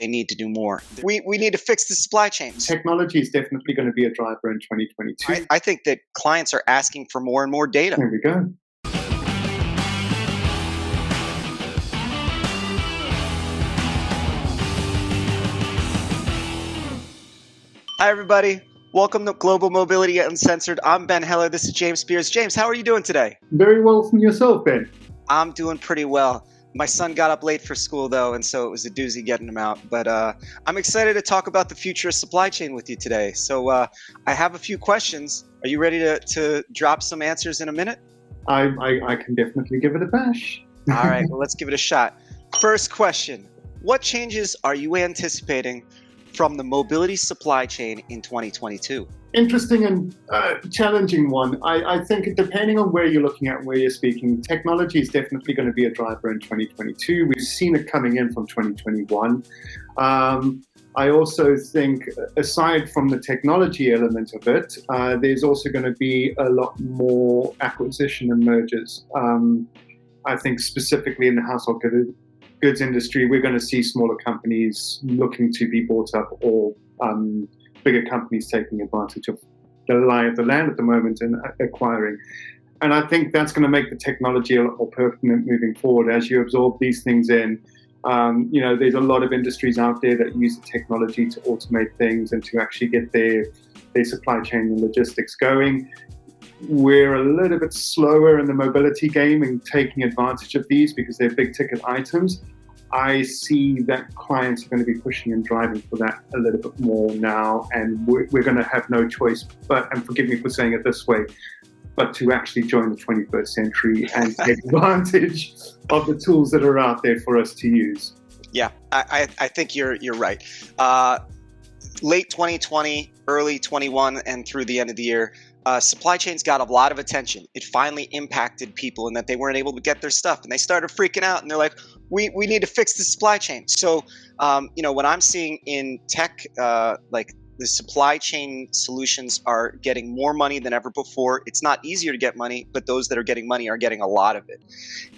They need to do more. We need to fix the supply chains. Technology is definitely going to be a driver in 2022. I think that clients are asking for more and more data. There we go. Hi, everybody. Welcome to Global Mobility Uncensored. I'm Ben Heller. This is James Speirs. James, how are you doing today? Very well from yourself, Ben. I'm doing pretty well. My son got up late for school, though, and so it was a doozy getting him out. But I'm excited to talk about the future of supply chain with you today. So I have a few questions. Are you ready to drop some answers in a minute? I can definitely give it a bash. All right, well, let's give it a shot. First question. What changes are you anticipating from the mobility supply chain in 2022? Interesting and challenging one. I think depending on where you're looking at and where you're speaking, technology is definitely going to be a driver in 2022. We've seen it coming in from 2021. I also think, aside from the technology element of it, there's also going to be a lot more acquisition and mergers. I think specifically in the household goods industry, we're going to see smaller companies looking to be bought up, or bigger companies taking advantage of the lie of the land at the moment and acquiring. And I think that's going to make the technology a lot more pertinent moving forward as you absorb these things in. There's a lot of industries out there that use the technology to automate things and to actually get their supply chain and logistics going. We're a little bit slower in the mobility game and taking advantage of these because they're big ticket items. I see that clients are going to be pushing and driving for that a little bit more now, and we're going to have no choice and forgive me for saying it this way, but to actually join the 21st century and take advantage of the tools that are out there for us to use. Yeah, I think you're right. Late 2020, early 21, and through the end of the year, supply chains got a lot of attention. It finally impacted people in that they weren't able to get their stuff, and they started freaking out, and they're like, we need to fix the supply chain. So, what I'm seeing in tech, like the supply chain solutions are getting more money than ever before. It's not easier to get money, but those that are getting money are getting a lot of it.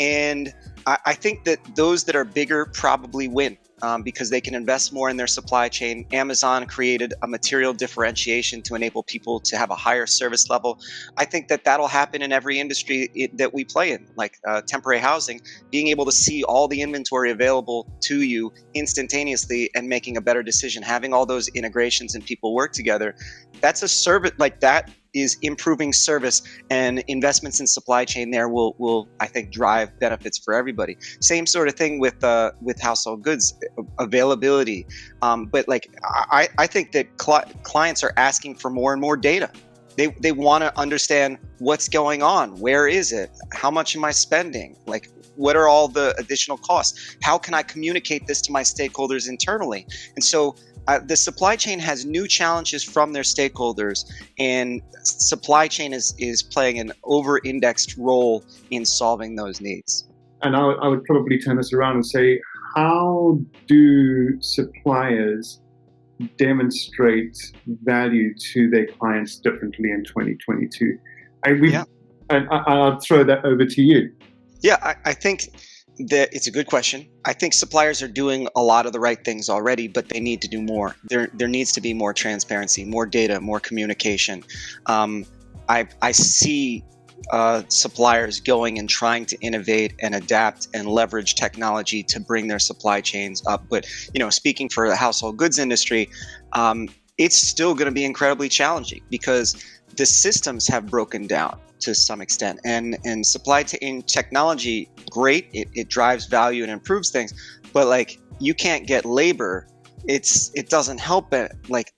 And I think that those that are bigger probably win. Because they can invest more in their supply chain. Amazon created a material differentiation to enable people to have a higher service level. I think that that'll happen in every industry that we play in, like temporary housing, being able to see all the inventory available to you instantaneously and making a better decision, having all those integrations and people work together. That's a service, like that is improving service, and investments in supply chain there will I think drive benefits for everybody. Same sort of thing with household goods availability, but like I think that clients are asking for more and more data. They want to understand what's going on, where is it, how much am I spending, like what are all the additional costs, how can I communicate this to my stakeholders internally. And so the supply chain has new challenges from their stakeholders, and supply chain is playing an over-indexed role in solving those needs. And I would probably turn this around and say, how do suppliers demonstrate value to their clients differently in 2022? And I'll throw that over to you. Yeah, I think that it's a good question. I think suppliers are doing a lot of the right things already, but they need to do more. There needs to be more transparency, more data, more communication. I see suppliers going and trying to innovate and adapt and leverage technology to bring their supply chains up. But speaking for the household goods industry, it's still going to be incredibly challenging because the systems have broken down to some extent, and supply chain technology, great, it drives value and improves things, but like you can't get labor. It doesn't help it like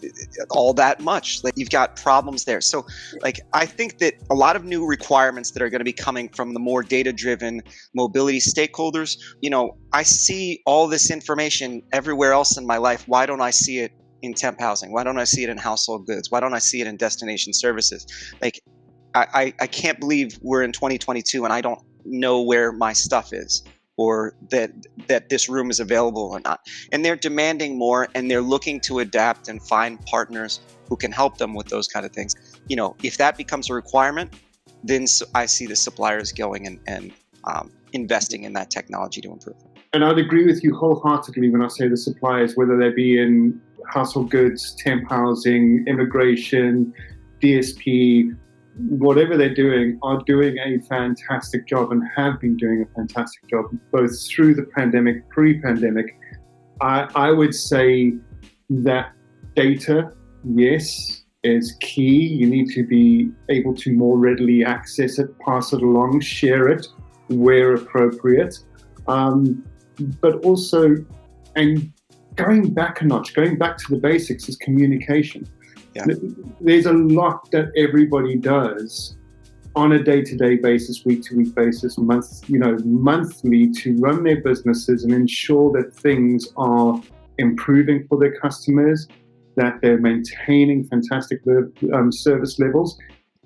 all that much. Like you've got problems there. So like I think that a lot of new requirements that are going to be coming from the more data-driven mobility stakeholders, I see all this information everywhere else in my life. Why don't I see it in temp housing? Why don't I see it in household goods? Why don't I see it in destination services? Like I can't believe we're in 2022 and I don't know where my stuff is, or that this room is available or not. And they're demanding more, and they're looking to adapt and find partners who can help them with those kind of things. If that becomes a requirement, then I see the suppliers going and investing in that technology to improve. And I'd agree with you wholeheartedly when I say the suppliers, whether they be in household goods, temp housing, immigration, DSP, whatever they're doing, are doing a fantastic job and have been doing a fantastic job, both through the pandemic, pre-pandemic. I would say that data, yes, is key. You need to be able to more readily access it, pass it along, share it where appropriate. But also, and going back a notch, going back to the basics, is communication. Yeah. There's a lot that everybody does on a day-to-day basis, week-to-week basis, monthly, to run their businesses and ensure that things are improving for their customers, that they're maintaining fantastic service levels,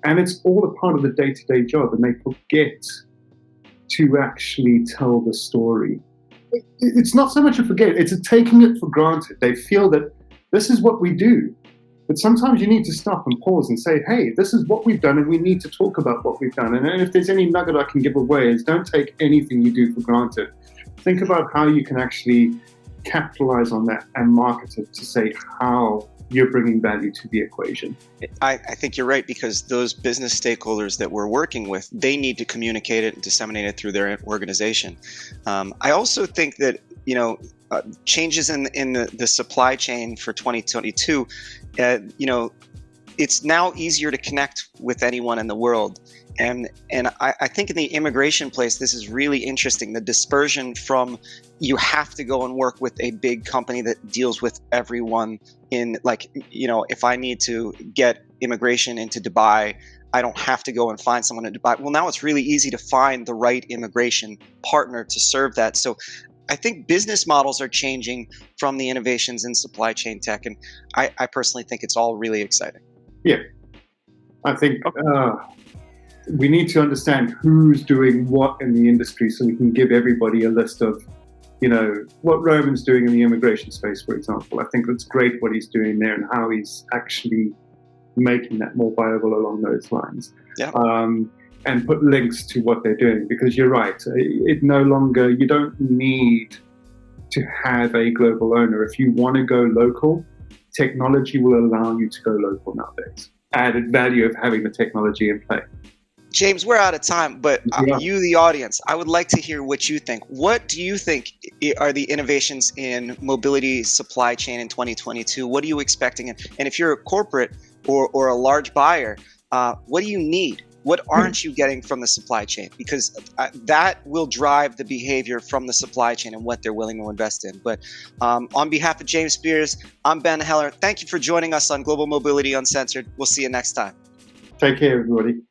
and it's all a part of the day-to-day job, and they forget to actually tell the story. It's not so much a forget, it's a taking it for granted. They feel that this is what we do. But sometimes you need to stop and pause and say, hey, this is what we've done, and we need to talk about what we've done. And if there's any nugget I can give away, is don't take anything you do for granted. Think about how you can actually capitalize on that and market it to say how you're bringing value to the equation. I think you're right, because those business stakeholders that we're working with, they need to communicate it and disseminate it through their organization. I also think that, changes in the supply chain for 2022, it's now easier to connect with anyone in the world. And I think in the immigration place, this is really interesting. The dispersion from you have to go and work with a big company that deals with everyone in, if I need to get immigration into Dubai, I don't have to go and find someone in Dubai. Well, now it's really easy to find the right immigration partner to serve that. So I think business models are changing from the innovations in supply chain tech. And I personally think it's all really exciting. Yeah, I think we need to understand who's doing what in the industry so we can give everybody a list of, what Roman's doing in the immigration space, for example. I think it's great what he's doing there and how he's actually making that more viable along those lines. Yeah. And put links to what they're doing, because you're right. You don't need to have a global owner. If you want to go local, technology will allow you to go local nowadays. Added value of having the technology in play. James, we're out of time, but you, the audience, I would like to hear what you think. What do you think are the innovations in mobility supply chain in 2022? What are you expecting? And if you're a corporate or a large buyer, what do you need? What aren't you getting from the supply chain? Because that will drive the behavior from the supply chain and what they're willing to invest in. But on behalf of James Speirs, I'm Ben Heller. Thank you for joining us on Global Mobility Uncensored. We'll see you next time. Take care, everybody.